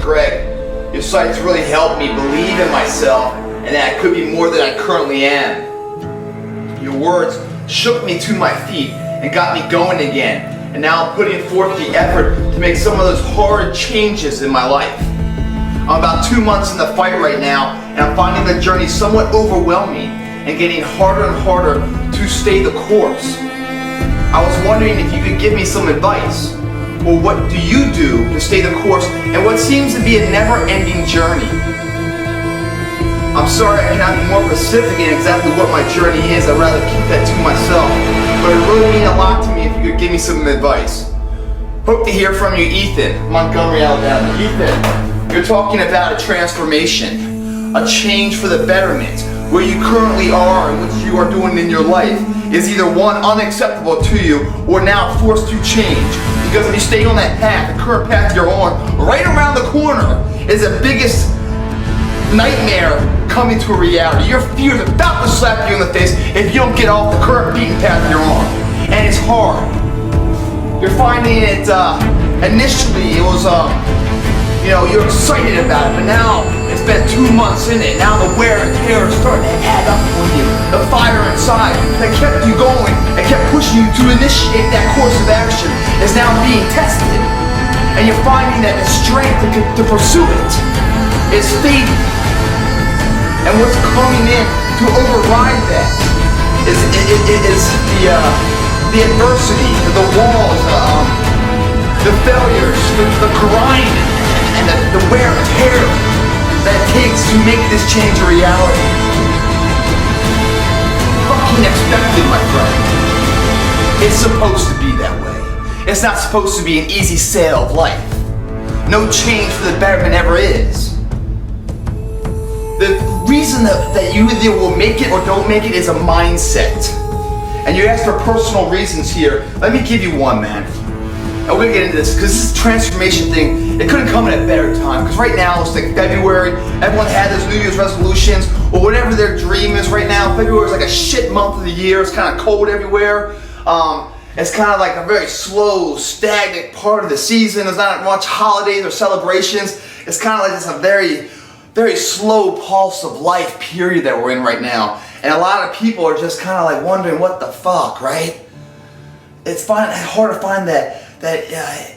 Greg, your site's really helped me believe in myself and that I could be more than I currently am. Your words shook me to my feet and got me going again. And now I'm putting forth the effort to make some of those hard changes in my life. I'm about 2 months in the fight right now, and I'm finding the journey somewhat overwhelming and getting harder and harder to stay the course. I was wondering if you could give me some advice. Well, what do you do to stay the course in what seems to be a never-ending journey? I'm sorry I cannot be more specific in exactly what my journey is. I'd rather keep that to myself. But it really means a lot to me if you could give me some advice. Hope to hear from you, Ethan, Montgomery, Alabama. Ethan, you're talking about a transformation, a change for the betterment. Where you currently are and what you are doing in your life is either one, unacceptable to you, or now forced to change. Because if you stay on that path, the current path you're on, right around the corner is the biggest nightmare coming to a reality. Your fear is about to slap you in the face if you don't get off the current beaten path you're on. And it's hard. You're finding it, initially it was, you're excited about it, but now it's been 2 months in it. Now the wear and tear is starting to add up on you. The fire inside that kept you going and kept pushing you to initiate that course of action is now being tested. And you're finding that the strength to pursue it is fading. And what's coming in to override that is the adversity, the walls, the failures, the grind, and the wear and tear that it takes to make this change a reality. Fucking expected, my friend. It's supposed to be that way. It's not supposed to be an easy sail of life. No change for the betterment ever is. The reason that you either will make it or don't make it is a mindset. And you ask for personal reasons here. Let me give you one, man. And we're gonna get into this because this transformation thing, it couldn't come at a better time. Because right now it's like February, everyone had those New Year's resolutions or whatever their dream is right now. February is like a shit month of the year. It's kind of cold everywhere. It's kind of like a very slow, stagnant part of the season. There's not much holidays or celebrations. It's kind of like it's a very, very slow pulse of life period that we're in right now. And a lot of people are just kind of like wondering what the fuck, right? It's hard to find that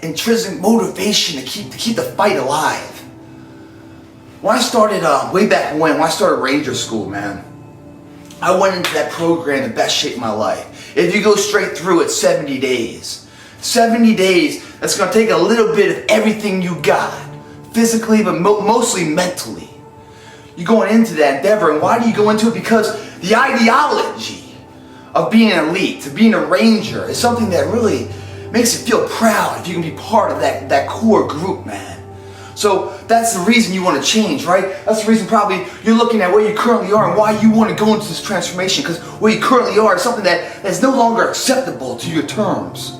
intrinsic motivation to keep the fight alive. When I started way back when I started Ranger School, man, I went into that program in the best shape of my life. If you go straight through it, 70 days. 70 days, that's gonna take a little bit of everything you got, physically, but mostly mentally. You're going into that endeavor, and why do you go into it? Because the ideology of being an elite, to being a ranger, is something that really makes you feel proud if you can be part of that core group, man. So that's the reason you want to change, right? That's the reason probably you're looking at where you currently are and why you want to go into this transformation, because where you currently are is something that is no longer acceptable to your terms.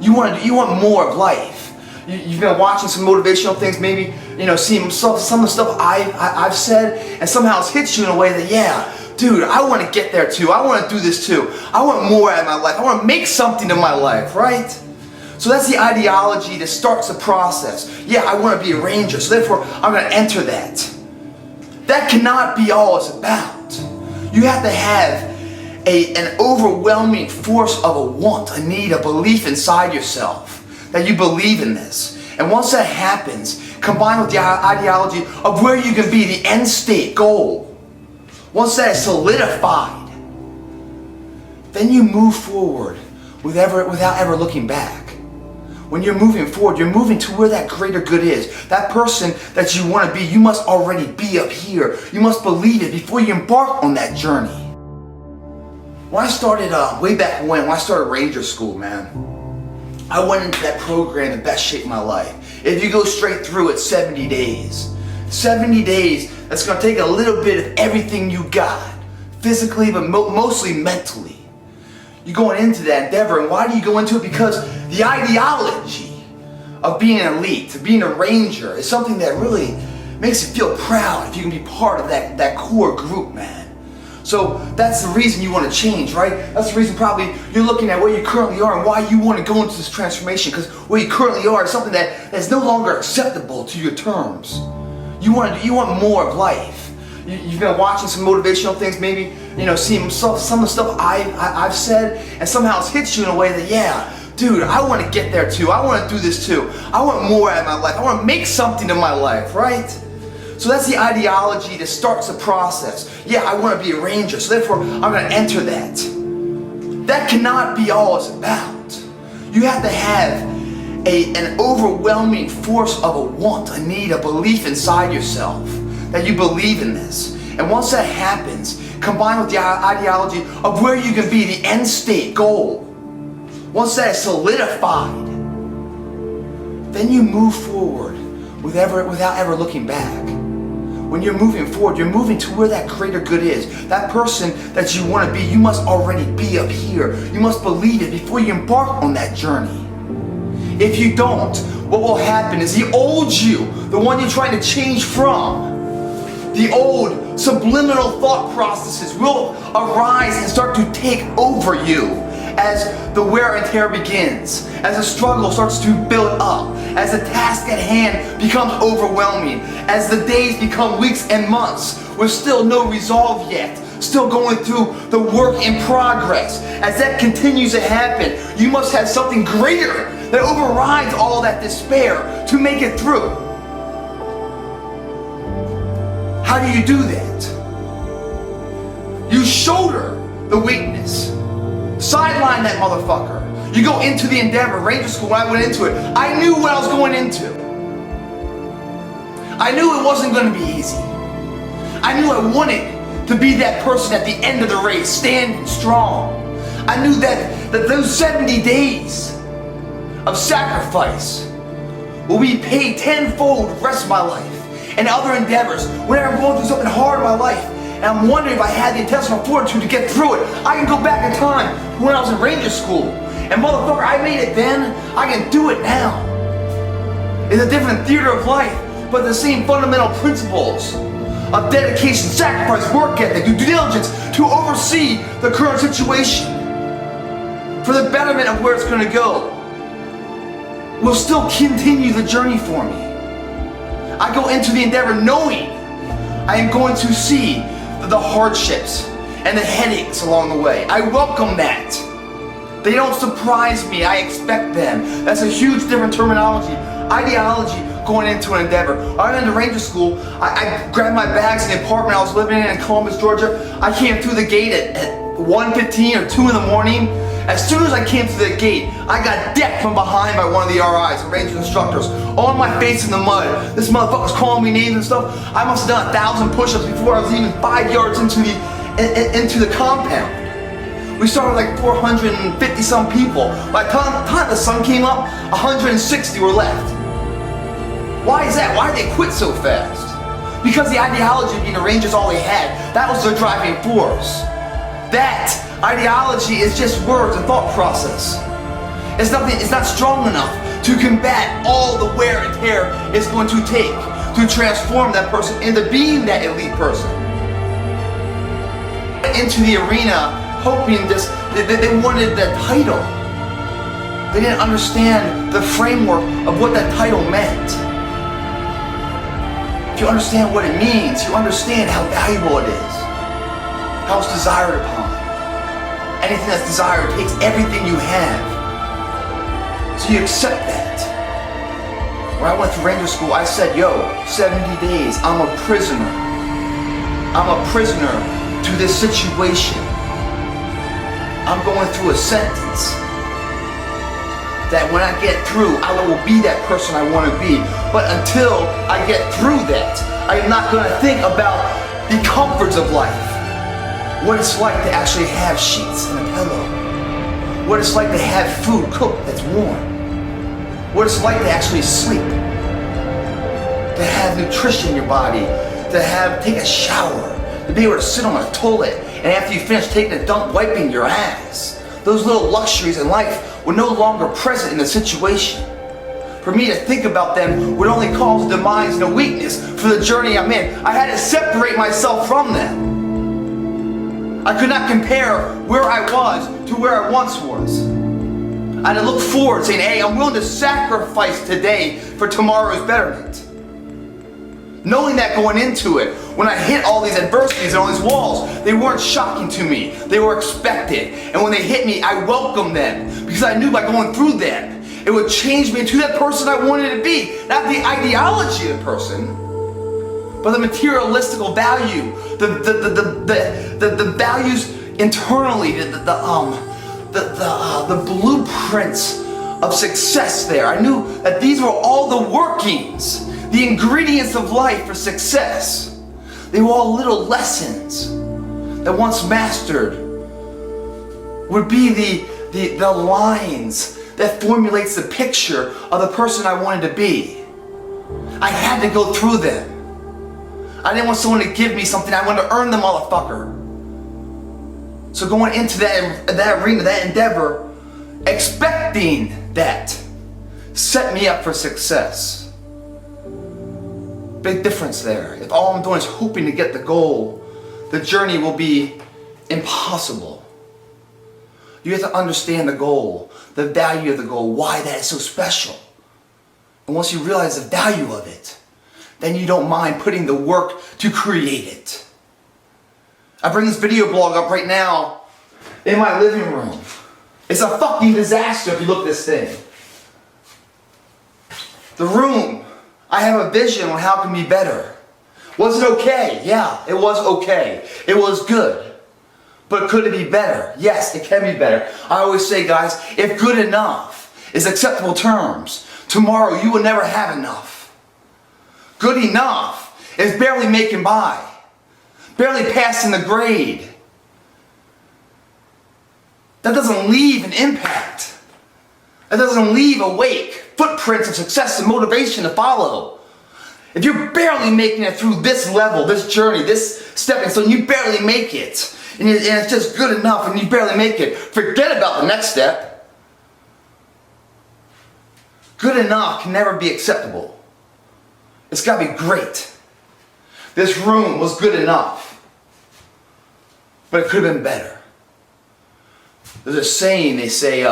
You want more of life. You've been watching some motivational things, maybe, seeing some of the stuff I've said, and somehow it's hit you in a way that, yeah, dude, I want to get there too. I want to do this too. I want more out of my life. I want to make something of my life, right? So that's the ideology that starts the process. Yeah, I want to be a ranger, so therefore I'm going to enter that. That cannot be all it's about. You have to have an overwhelming force of a want, a need, a belief inside yourself that you believe in this. And once that happens, combined with the ideology of where you can be, the end state goal, once that is solidified, then you move forward without ever looking back. When you're moving forward, you're moving to where that greater good is. That person that you want to be, you must already be up here. You must believe it before you embark on that journey. When I started, way back when I started Ranger School, man, I went into that program in the best shape of my life. If you go straight through it, 70 days. 70 days, that's going to take a little bit of everything you got, physically, but mostly mentally. You're going into that endeavor, and why do you go into it? Because the ideology of being an elite, to being a ranger, is something that really makes you feel proud if you can be part of that core group, man. So that's the reason you want to change, right? That's the reason probably you're looking at where you currently are and why you want to go into this transformation, because where you currently are is something that's no longer acceptable to your terms. You want more of life. You've been watching some motivational things, maybe, seeing some of the stuff I've said, and somehow it's hit you in a way that, yeah, dude, I want to get there too. I want to do this too. I want more out of my life. I want to make something of my life, right? So that's the ideology that starts the process. Yeah, I want to be a ranger, so therefore I'm going to enter that. That cannot be all it's about. You have to have an overwhelming force of a want, a need, a belief inside yourself that you believe in this. And once that happens, combined with the ideology of where you can be, the end state goal, once that is solidified, then you move forward without ever looking back. When you're moving forward, you're moving to where that greater good is. That person that you want to be, you must already be up here. You must believe it before you embark on that journey. If you don't, what will happen is the old you, the one you're trying to change from, the old subliminal thought processes will arise and start to take over you as the wear and tear begins, as the struggle starts to build up, as the task at hand becomes overwhelming, as the days become weeks and months with still no resolve yet, still going through the work in progress. As that continues to happen, you must have something greater that overrides all that despair to make it through. How do you do that? You shoulder the weakness. Sideline that motherfucker. You go into the endeavor. Ranger school, when I went into it, I knew what I was going into. I knew it wasn't going to be easy. I knew I wanted to be that person at the end of the race, standing strong. I knew that those 70 days of sacrifice will be paid tenfold the rest of my life and other endeavors. Whenever I'm going through something hard in my life, and I'm wondering if I had the intestinal fortitude to get through it, I can go back in time to when I was in Ranger school. And motherfucker, I made it then, I can do it now. It's a different theater of life, but the same fundamental principles of dedication, sacrifice, work ethic, due diligence to oversee the current situation for the betterment of where it's going to go will still continue the journey for me. I go into the endeavor knowing I am going to see the hardships and the headaches along the way. I welcome that. They don't surprise me, I expect them. That's a huge different terminology, ideology going into an endeavor. I went into Ranger school, I grabbed my bags in the apartment I was living in Columbus, Georgia. I came through the gate at 1:15 or 2 in the morning. As soon as I came through the gate, I got decked from behind by one of the RIs, the Ranger instructors, on my face in the mud. This motherfucker was calling me names and stuff. I must have done 1,000 push-ups before I was even 5 yards into the compound. We started like 450 some people. By the time the sun came up, 160 were left. Why is that? Why did they quit so fast? Because the ideology of being a Ranger is all they had. That was their driving force. That ideology is just words and thought process. It's not strong enough to combat all the wear and tear it's going to take to transform that person into being that elite person. Into the arena hoping they wanted that title. They didn't understand the framework of what that title meant. If you understand what it means, you understand how valuable it is, how it's desired upon. Anything that's desired takes everything you have. So you accept that. When I went to Ranger school, I said, yo, 70 days, I'm a prisoner. I'm a prisoner to this situation. I'm going through a sentence that when I get through, I will be that person I want to be. But until I get through that, I am not going to think about the comforts of life. What it's like to actually have sheets and a pillow. What it's like to have food cooked that's warm. What it's like to actually sleep. To have nutrition in your body. To take a shower. To be able to sit on a toilet and after you finish taking a dump, wiping your ass. Those little luxuries in life were no longer present in the situation. For me to think about them would only cause a demise and a weakness for the journey I'm in. I had to separate myself from them. I could not compare where I was to where I once was. I had to look forward saying, hey, I'm willing to sacrifice today for tomorrow's betterment. Knowing that going into it, when I hit all these adversities and all these walls, they weren't shocking to me. They were expected. And when they hit me, I welcomed them because I knew by going through them, it would change me into that person I wanted to be. Not the ideology of the person, but the materialistical value, the values internally, the blueprints of success there. I knew that these were all the workings, the ingredients of life for success. They were all little lessons that once mastered would be the lines that formulates the picture of the person I wanted to be. I had to go through them. I didn't want someone to give me something. I wanted to earn the motherfucker. So going into that arena, that endeavor, expecting that, set me up for success. Big difference there. If all I'm doing is hoping to get the goal, the journey will be impossible. You have to understand the goal, the value of the goal, why that is so special. And once you realize the value of it, then you don't mind putting the work to create it. I bring this video blog up right now in my living room. It's a fucking disaster if you look at this thing. The room, I have a vision on how it can be better. Was it okay? Yeah, it was okay. It was good. But could it be better? Yes, it can be better. I always say, guys, if good enough is acceptable terms, tomorrow you will never have enough. Good enough is barely making by, barely passing the grade. That doesn't leave an impact. That doesn't leave a wake, footprints of success and motivation to follow. If you're barely making it through this level, this journey, this stepping stone, you barely make it. And it's just good enough and you barely make it. Forget about the next step. Good enough can never be acceptable. It's got to be great. This room was good enough, but it could have been better. There's a saying, they say,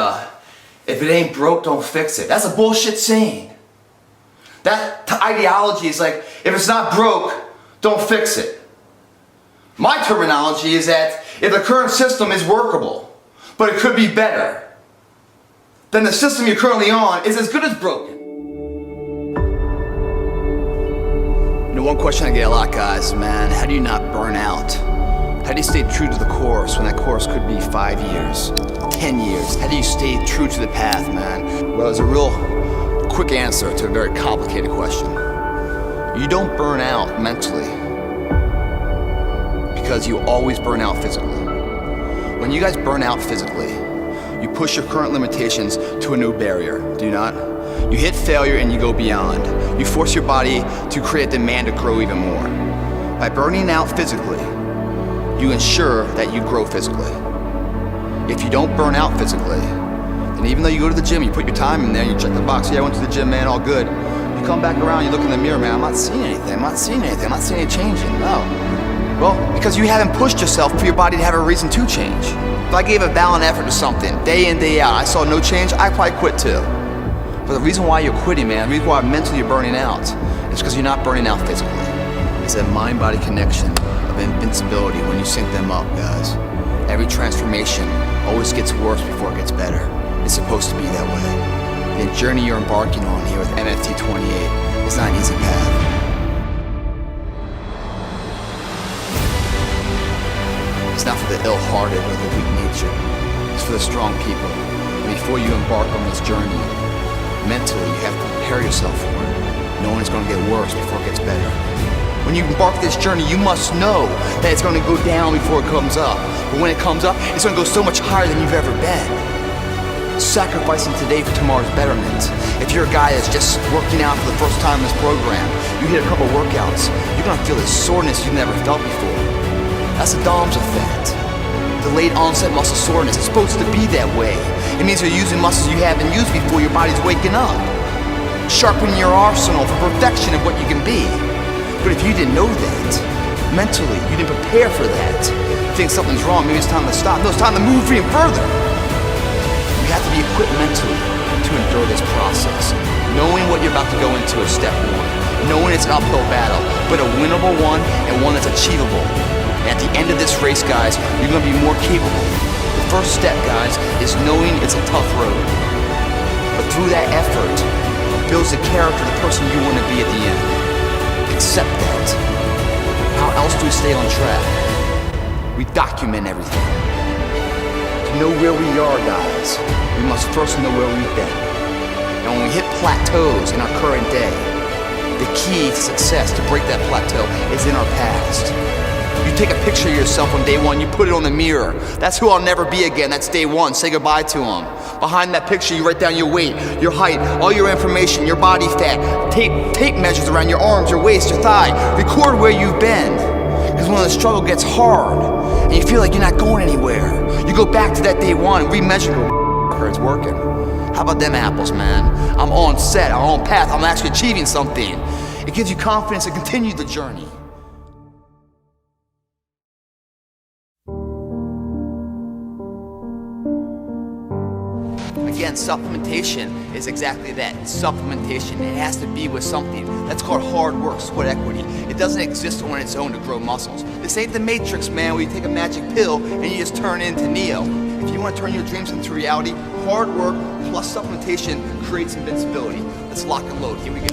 if it ain't broke, don't fix it. That's a bullshit saying. That ideology is like, if it's not broke, don't fix it. My terminology is that if the current system is workable, but it could be better, then the system you're currently on is as good as broken. You know, one question I get a lot, guys, man, how do you not burn out? How do you stay true to the course when that course could be 5 years, 10 years? How do you stay true to the path, man? Well, there's a real quick answer to a very complicated question. You don't burn out mentally because you always burn out physically. When you guys burn out physically, you push your current limitations to a new barrier, do you not? You hit failure and you go beyond. You force your body to create demand to grow even more. By burning out physically, you ensure that you grow physically. If you don't burn out physically, then even though you go to the gym, you put your time in there, you check the box, yeah, I went to the gym, man, all good. You come back around, you look in the mirror, man, I'm not seeing anything, I'm not seeing any changing, no. Well, because you haven't pushed yourself for your body to have a reason to change. If I gave a valiant effort to something, day in, day out, I saw no change, I'd probably quit too. But the reason why you're quitting, man, the reason why mentally you're burning out, is because you're not burning out physically. It's that mind-body connection of invincibility when you sync them up, guys. Every transformation always gets worse before it gets better. It's supposed to be that way. The journey you're embarking on here with MFT 28 is not an easy path. It's not for the ill-hearted or the weak-natured. It's for the strong people. And before you embark on this journey, mentally you have to prepare yourself for it, knowing it's going to get worse before it gets better. When you embark this journey, you must know that it's going to go down before it comes up. But when it comes up, it's going to go so much higher than you've ever been. Sacrificing today for tomorrow's betterment. If you're a guy that's just working out for the first time in this program, you hit a couple workouts, you're going to feel this soreness you've never felt before. That's the DOMS effect. Delayed onset muscle soreness. It's supposed to be that way. It means you're using muscles you haven't used before your body's waking up. Sharpening your arsenal for perfection of what you can be. But if you didn't know that, mentally. You didn't prepare for that. You think something's wrong, maybe it's time to stop. No, it's time to move even further. You have to be equipped mentally to endure this process. Knowing what you're about to go into is step one. Knowing it's an uphill battle, but a winnable one and one that's achievable. And at the end of this race, guys, you're gonna be more capable. The first step, guys, is knowing it's a tough road. But through that effort, builds the character, the person you want to be at the end. Accept that. How else do we stay on track? We document everything. To know where we are, guys, we must first know where we've been. And when we hit plateaus in our current day, the key to success, to break that plateau, is in our past. You take a picture of yourself on day one, you put it on the mirror. That's who I'll never be again. That's day one. Say goodbye to him. Behind that picture, you write down your weight, your height, all your information, your body fat, tape measures around your arms, your waist, your thigh. Record where you've been. Because when the struggle gets hard and you feel like you're not going anywhere, you go back to that day one and remeasure. It's working. How about them apples, man? I'm on set, I'm on path, I'm actually achieving something. It gives you confidence to continue the journey. Again, supplementation is exactly that. It's supplementation. It has to be with something. That's called hard work, sweat equity. It doesn't exist on its own to grow muscles. This ain't the Matrix, man, where you take a magic pill and you just turn into Neo. If you want to turn your dreams into reality, hard work plus supplementation creates invincibility. Let's lock and load. Here we go.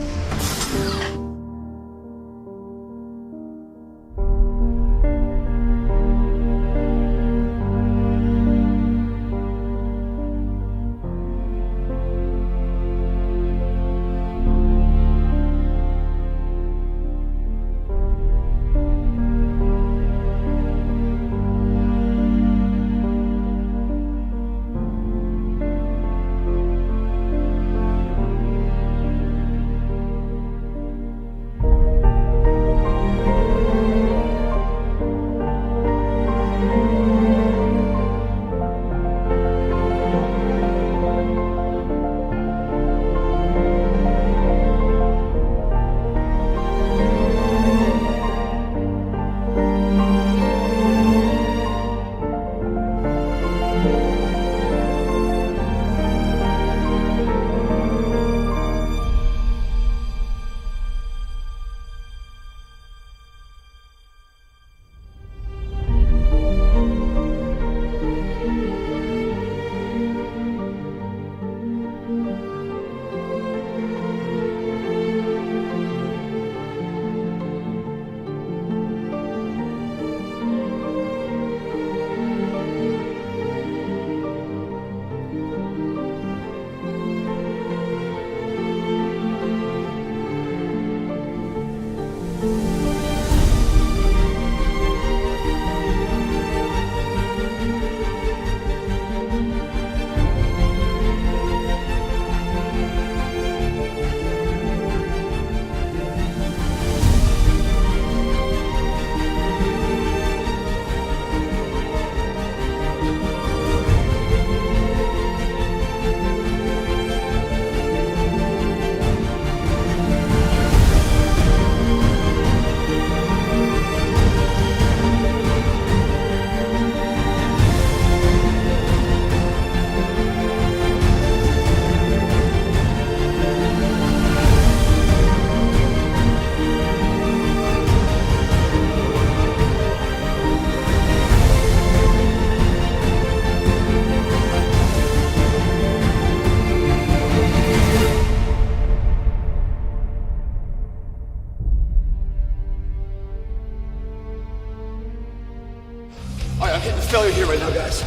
Alright, I'm hitting failure here right now, guys.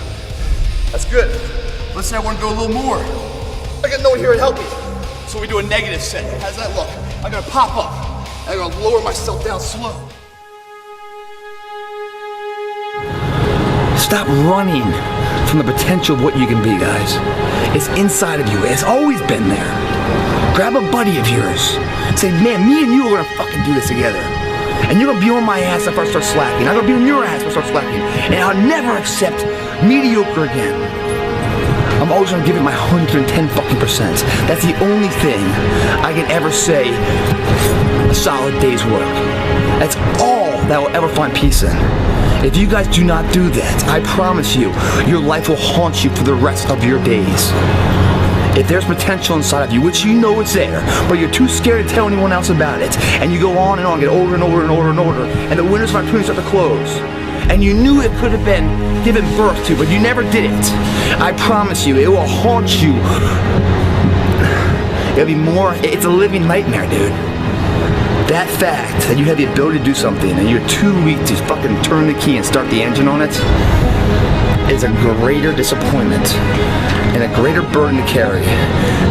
That's good. Let's say I want to go a little more. I got no one here to help me. So we do a negative set. How's that look? I'm gonna pop up. I'm gonna lower myself down slow. Stop running from the potential of what you can be, guys. It's inside of you. It's always been there. Grab a buddy of yours. Say, man, me and you are gonna fucking do this together. And you're gonna be on my ass if I start slacking. I'm gonna be on your ass if I start slacking. And I'll never accept mediocre again. I'm always gonna give it my 110 fucking %. That's the only thing I can ever say a solid day's work. That's all that will ever find peace in. If you guys do not do that, I promise you, your life will haunt you for the rest of your days. If there's potential inside of you, which you know it's there, but you're too scared to tell anyone else about it, and you go on and on, get older and older and older and older, and the windows of opportunity start to close, and you knew it could have been given birth to, but you never did it, I promise you, it will haunt you. It'll be more, it's a living nightmare, dude. That fact that you have the ability to do something and you're too weak to fucking turn the key and start the engine on it is a greater disappointment and a greater burden to carry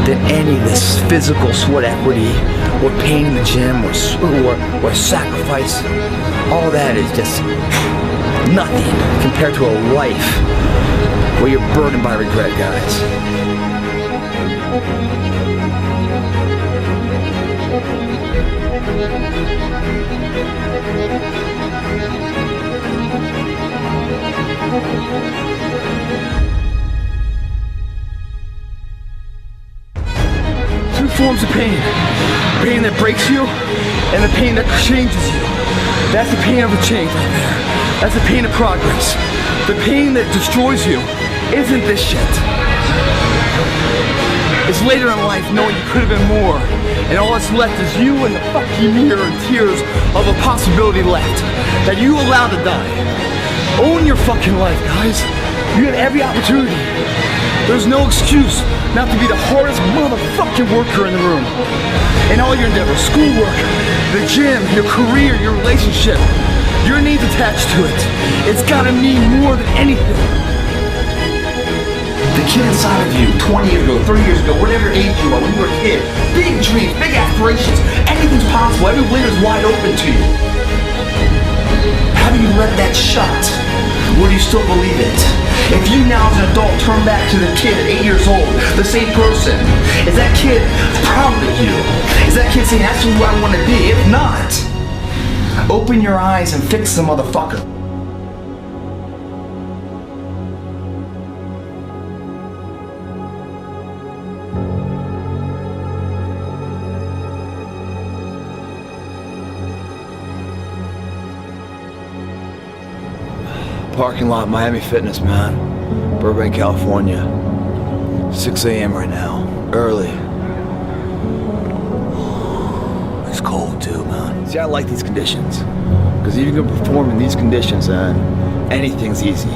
than any of this physical sweat equity or pain in the gym or sacrifice. All that is just nothing compared to a life where you're burdened by regret, guys. Two forms of pain. Pain that breaks you and the pain that changes you. That's the pain of the change right there. That's the pain of progress. The pain that destroys you isn't this shit. It's later in life knowing you could have been more, and all that's left is you and the fucking mirror and tears of a possibility left that you allowed to die. Own your fucking life, guys. You had every opportunity. There's no excuse not to be the hardest motherfucking worker in the room. In all your endeavors, schoolwork, the gym, your career, your relationship, your needs attached to it. It's gotta mean more than anything. The kid inside of you, 20 years ago, 30 years ago, whatever age you are, when you were a kid, big dreams, big aspirations, anything's possible, every window's wide open to you. Have you let that shut? Or do you still believe it? If you now as an adult turn back to the kid at 8 years old, the same person, is that kid proud of you? Is that kid saying, that's who I want to be? If not, open your eyes and fix the motherfucker. Parking lot, Miami Fitness, man. Burbank, California. 6 a.m. right now. Early. It's cold too, man. See, I like these conditions. Because if you can perform in these conditions, man, anything's easy.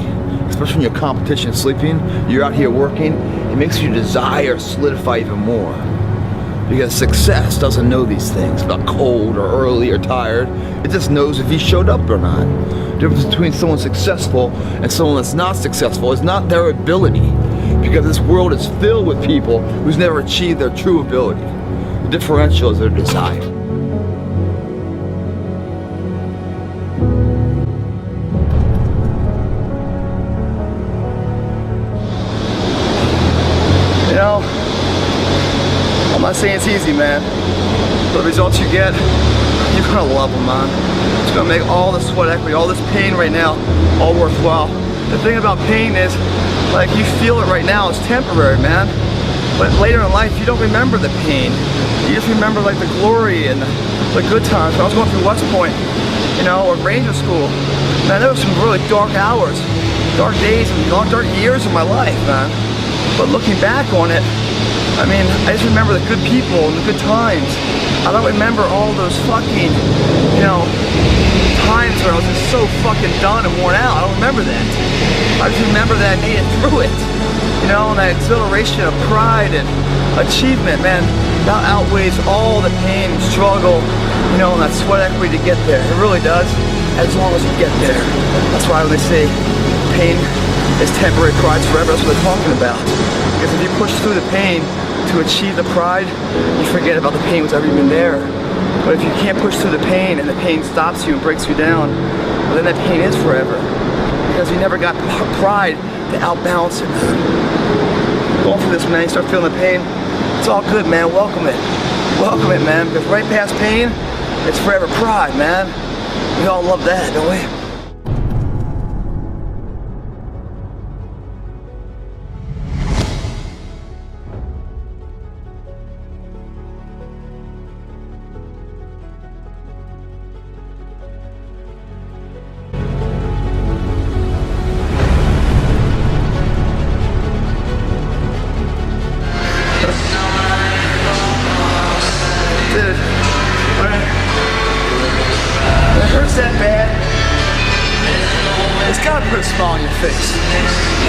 Especially when your competition is sleeping, you're out here working, it makes your desire solidify even more. Because success doesn't know these things about cold or early or tired. It just knows if he showed up or not. The difference between someone successful and someone that's not successful is not their ability, because this world is filled with people who's never achieved their true ability. The differential is their desire. You know, I'm not saying it's easy, man. But the results you get, you're gonna love them, man. It's gonna make all the sweat equity, all this pain right now, all worthwhile. The thing about pain is, like, you feel it right now, it's temporary, man. But later in life, you don't remember the pain. You just remember, like, the glory and the good times. When I was going through West Point, you know, or Ranger School, man, there were some really dark hours, dark days, and dark years of my life, man. But looking back on it, I mean, I just remember the good people and the good times. I don't remember all those fucking, you know, times where I was just so fucking done and worn out. I don't remember that. I just remember that I made it through it. You know, and that exhilaration of pride and achievement, man, that outweighs all the pain and struggle, you know, and that sweat equity to get there. It really does, as long as you get there. That's why when they say pain is temporary, pride's forever, that's what they're talking about. Because if you push through the pain to achieve the pride, you forget about the pain was ever even there. But if you can't push through the pain and the pain stops you and breaks you down, well, then that pain is forever. Because you never got pride to outbalance it, man. Going through this, man, you start feeling the pain, it's all good, man, welcome it. Welcome it, man, because right past pain, it's forever pride, man. We all love that, don't we? looks that bad, it's gotta put a smile on your face.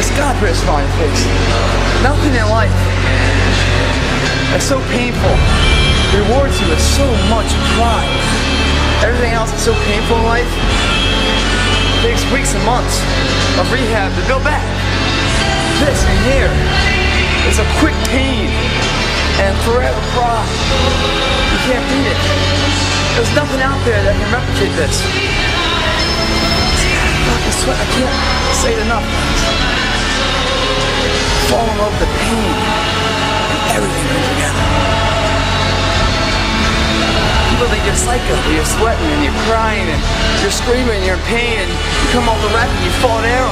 It's gotta put a smile on your face. Nothing in life that's so painful rewards you with so much pride. Everything else that's so painful in life takes weeks and months of rehab to build back. This in here is a quick pain and forever pride. You can't beat it. There's nothing out there that can replicate this. Fucking sweat, I can't say it enough. Fall in love with the pain and everything comes together. People think you're psycho, you're sweating and you're crying and you're screaming and you're in pain and you come off the rack and you fall down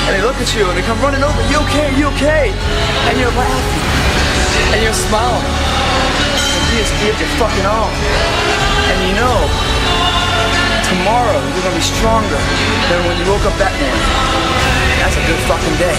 and they look at you and they come running over, you okay, you okay? And you're laughing and you're smiling and you just give your fucking all. And you know, tomorrow you're gonna be stronger than when you woke up that morning. That's a good fucking day.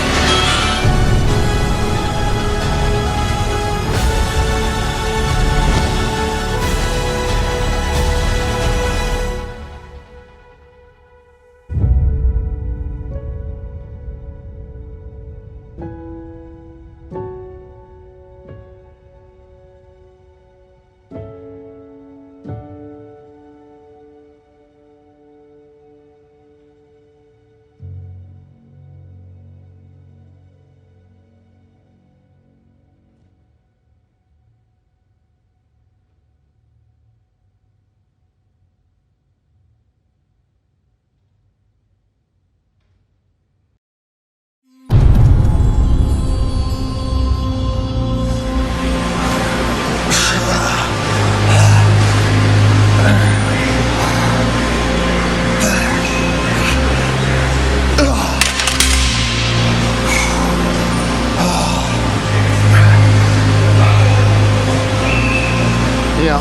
You know,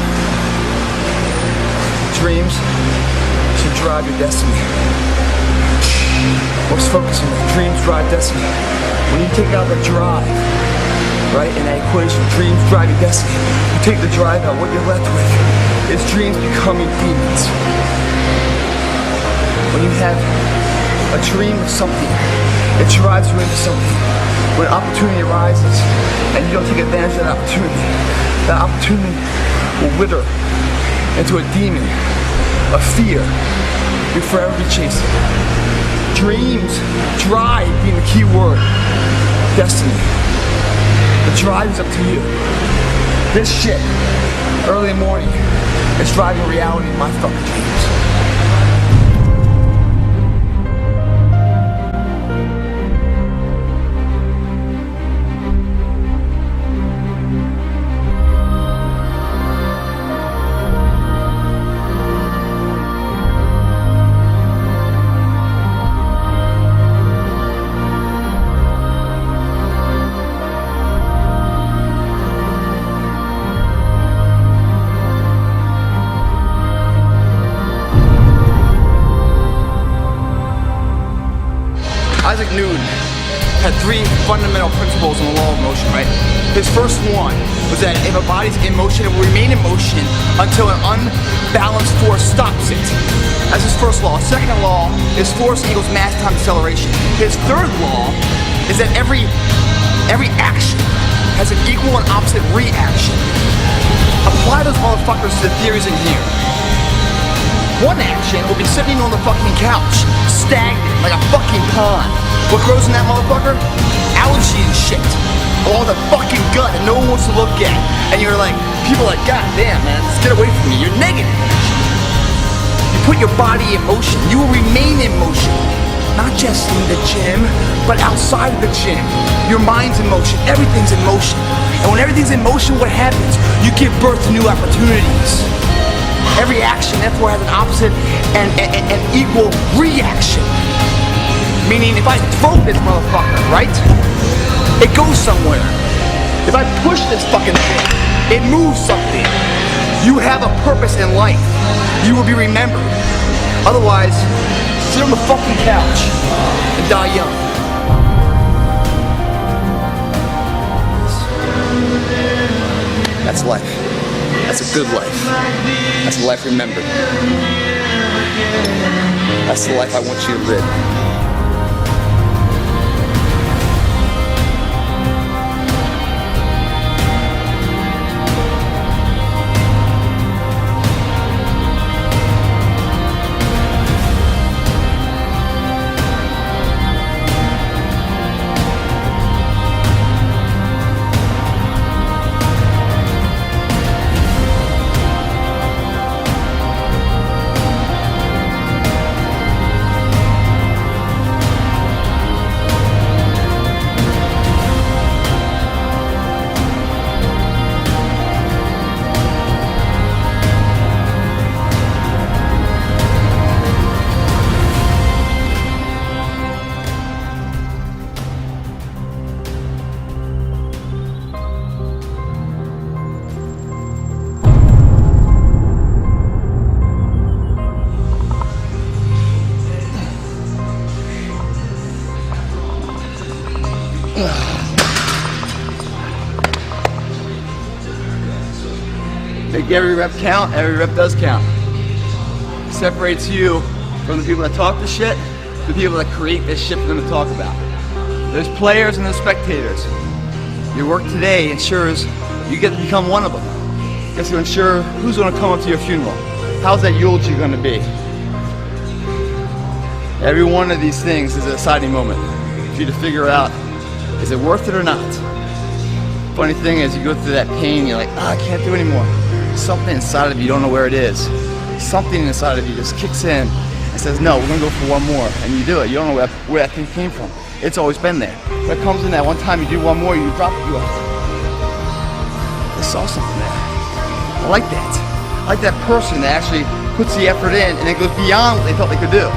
dreams should drive your destiny. Let's focus on that. Dreams drive destiny. When you take out the drive, right, in that equation, dreams drive your destiny. You take the drive out, what you're left with is dreams becoming demons. When you have a dream of something, it drives you into something. When opportunity arises and you don't take advantage of that opportunity will wither into a demon, a fear you'll forever be chasing. Dreams, drive being the key word. Destiny. The drive is up to you. This shit, early in the morning, is driving reality in my fucking dreams. Isaac Newton had three fundamental principles in the law of motion, right? His first one was that if a body's in motion, it will remain in motion until an unbalanced force stops it. That's his first law. Second law is force equals mass times acceleration. His third law is that every action has an equal and opposite reaction. Apply those motherfuckers to the theories in here. One action will be sitting on the fucking couch, stagnant like a fucking pond. What grows in that motherfucker? Algae and shit. All the fucking gut that no one wants to look at. And you're like, people are like, God damn, man, just get away from me. You're negative. You put your body in motion, you will remain in motion. Not just in the gym, but outside of the gym. Your mind's in motion, everything's in motion. And when everything's in motion, what happens? You give birth to new opportunities. Every action, therefore, has an opposite and equal reaction. Meaning, if I throw this motherfucker, right? It goes somewhere. If I push this fucking thing, it moves something. You have a purpose in life. You will be remembered. Otherwise, sit on the fucking couch and die young. That's life. That's a good life. That's a life remembered. That's the life I want you to live. Make every rep count, every rep does count. Separates you from the people that talk the shit, the people that create this shit for them to talk about. There's players and there's spectators. Your work today ensures you get to become one of them. It gets to ensure who's going to come up to your funeral. How's that eulogy going to be? Every one of these things is a deciding moment for you to figure out, is it worth it or not? Funny thing is, you go through that pain, you're like, I can't do anymore. Something inside of you, you don't know where it is. Something inside of you just kicks in and says, no, we're gonna go for one more, and you do it. You don't know where that thing came from. It's always been there. But it comes in that one time, you do one more, you drop it, you go, I saw something there. I like that. I like that person that actually puts the effort in and it goes beyond what they thought they could do.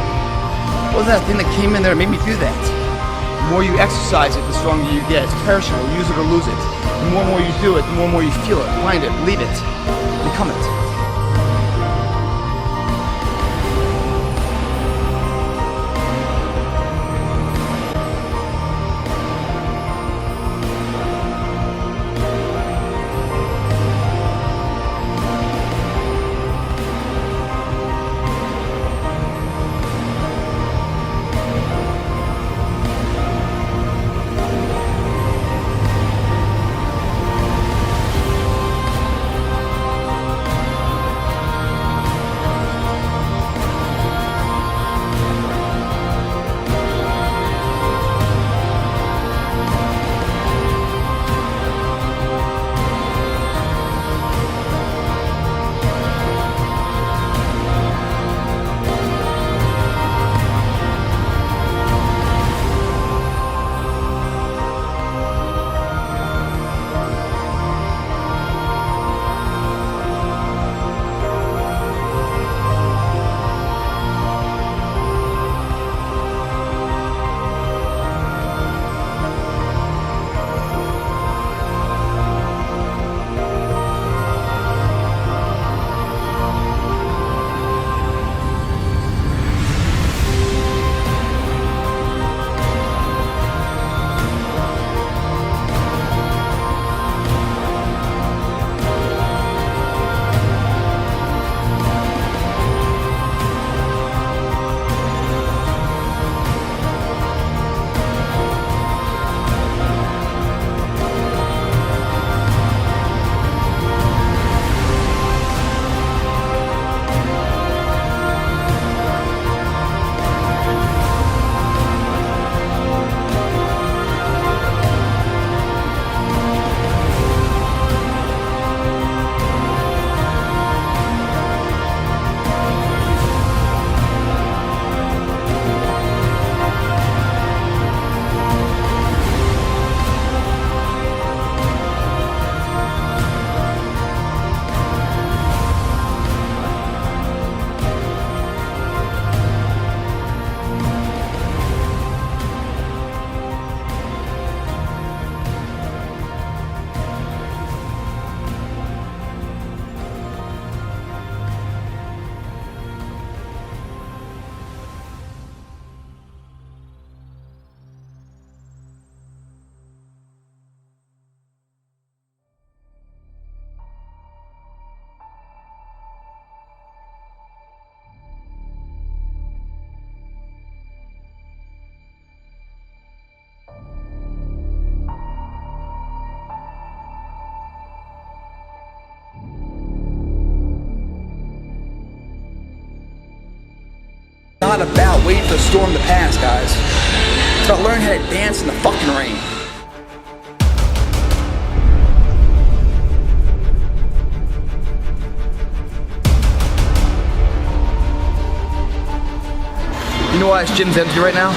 What was that thing that came in there and made me do that? The more you exercise it, the stronger you get. It's perishable, use it or lose it. The more and more you do it, the more and more you feel it, find it, believe it, become it. not about waiting for the storm to pass, guys. It's about learning how to dance in the fucking rain. You know why this gym's empty right now?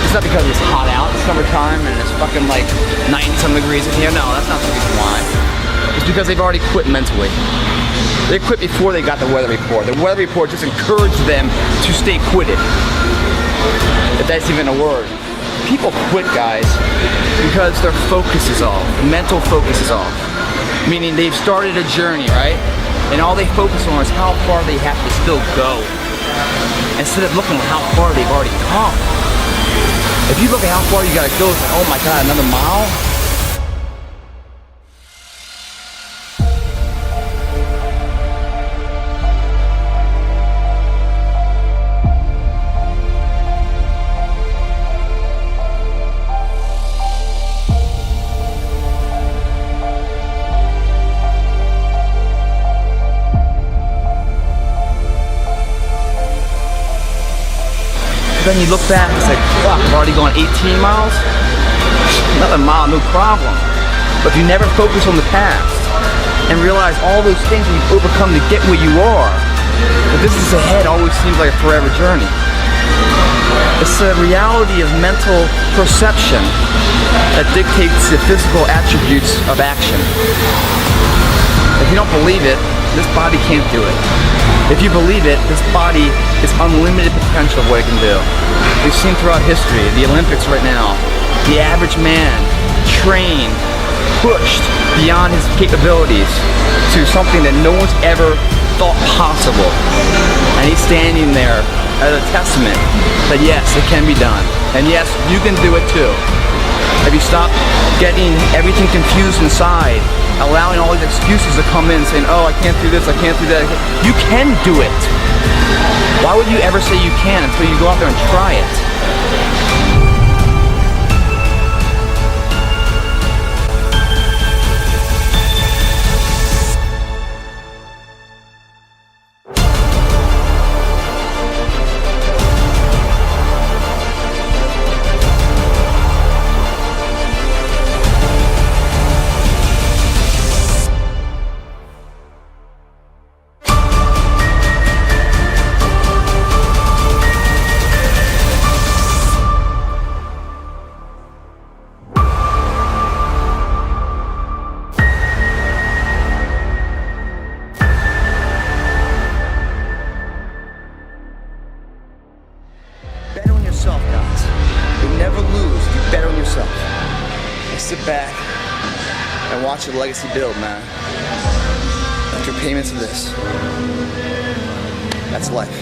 It's not because it's hot out, it's summertime and it's fucking like 90-some degrees in here. No, that's not the reason why. It's because they've already quit mentally. They quit before they got the weather report. The weather report just encouraged them to stay quitted. If that's even a word. People quit, guys, because their focus is off. Mental focus is off. Meaning they've started a journey, right? And all they focus on is how far they have to still go. Instead of looking at how far they've already come. If you look at how far you gotta go, it's like, oh my god, another mile? Then you look back, it's like, fuck, I've already gone 18 miles? Another mile, no problem. But if you never focus on the past and realize all those things you've overcome to get where you are, the distance ahead always seems like a forever journey. It's the reality of mental perception that dictates the physical attributes of action. If you don't believe it, this body can't do it. If you believe it, this body is unlimited potential of what it can do. We've seen throughout history, the Olympics right now, the average man trained, pushed beyond his capabilities to something that no one's ever thought possible. And he's standing there as a testament that yes, it can be done. And yes, you can do it too. If you stop getting everything confused inside, allowing all these excuses to come in saying, oh, I can't do this, I can't do that. You can do it. Why would you ever say you can until you go out there and try it? Bet on yourself, guys. You never lose if you bet on yourself. And sit back and watch your legacy build, man. After payments of this. That's life.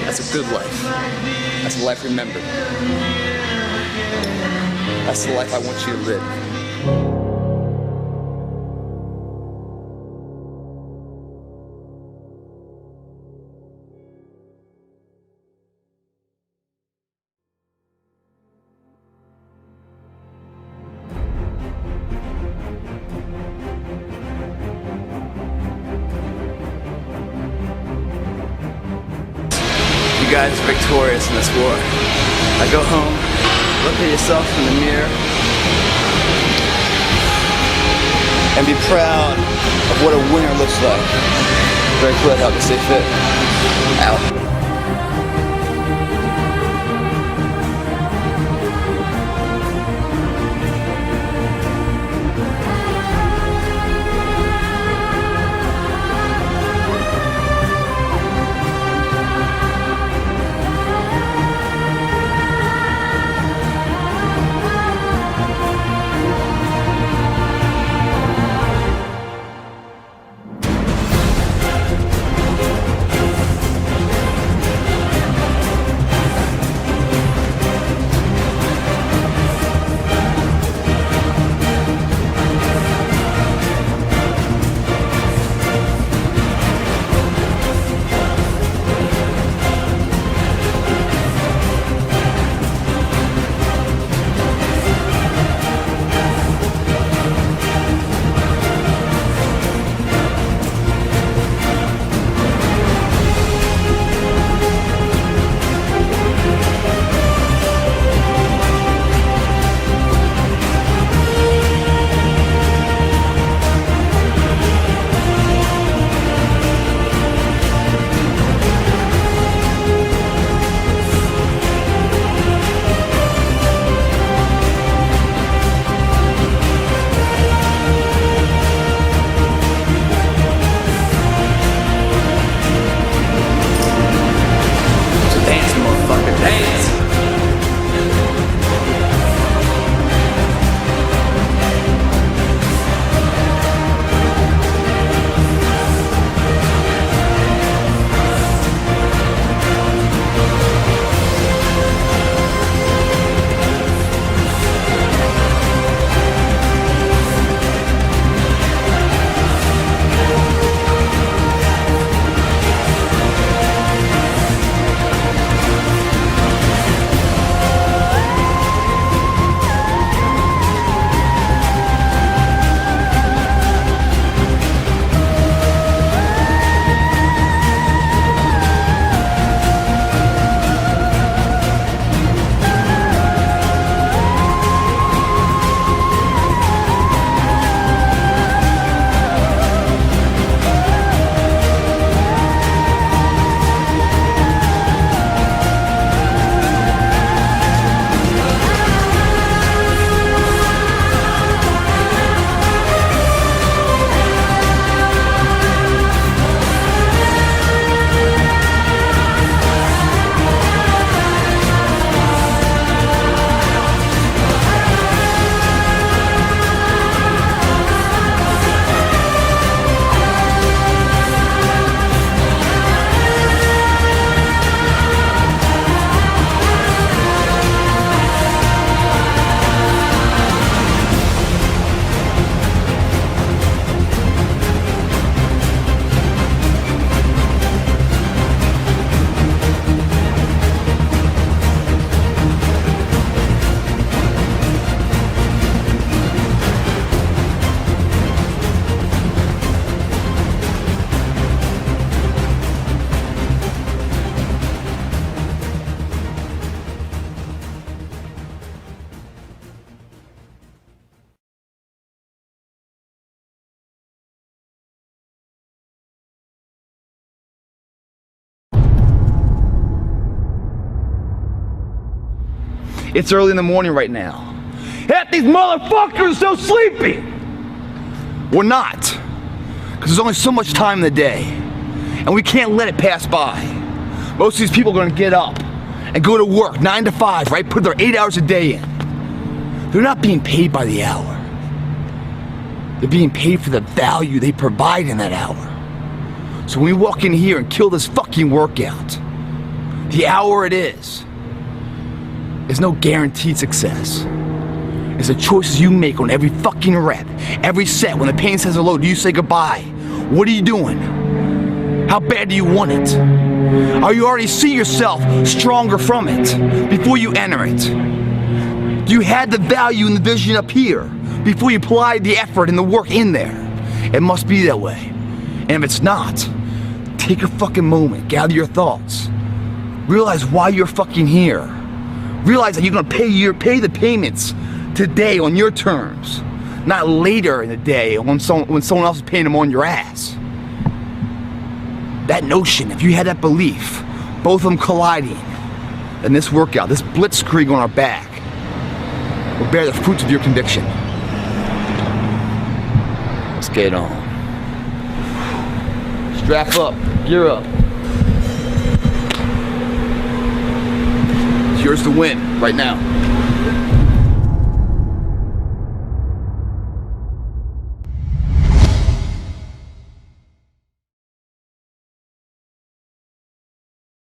That's a good life. That's a life remembered. That's the life I want you to live. You guys are victorious in this war. Now go home, look at yourself in the mirror, and be proud of what a winner looks like. Very Plitt, help you stay fit. Out. It's early in the morning right now. Half these motherfuckers are so sleepy. We're not. Because there's only so much time in the day. And we can't let it pass by. Most of these people are going to get up and go to work 9 to 5, right? Put their 8 hours a day in. They're not being paid by the hour. They're being paid for the value they provide in that hour. So when we walk in here and kill this fucking workout, the hour it is, there's no guaranteed success. It's the choices you make on every fucking rep, every set. When the pain says hello, do you say goodbye? What are you doing? How bad do you want it? Or you already see yourself stronger from it before you enter it? Do you have the value and the vision up here before you apply the effort and the work in there? It must be that way. And if it's not, take a fucking moment, gather your thoughts. Realize why you're fucking here. Realize that you're gonna pay the payments today on your terms, not later in the day when someone else is paying them on your ass. That notion, if you had that belief, both of them colliding, then this workout, this blitzkrieg on our back, will bear the fruits of your conviction. Let's get it on. Strap up, gear up. It's yours to win right now.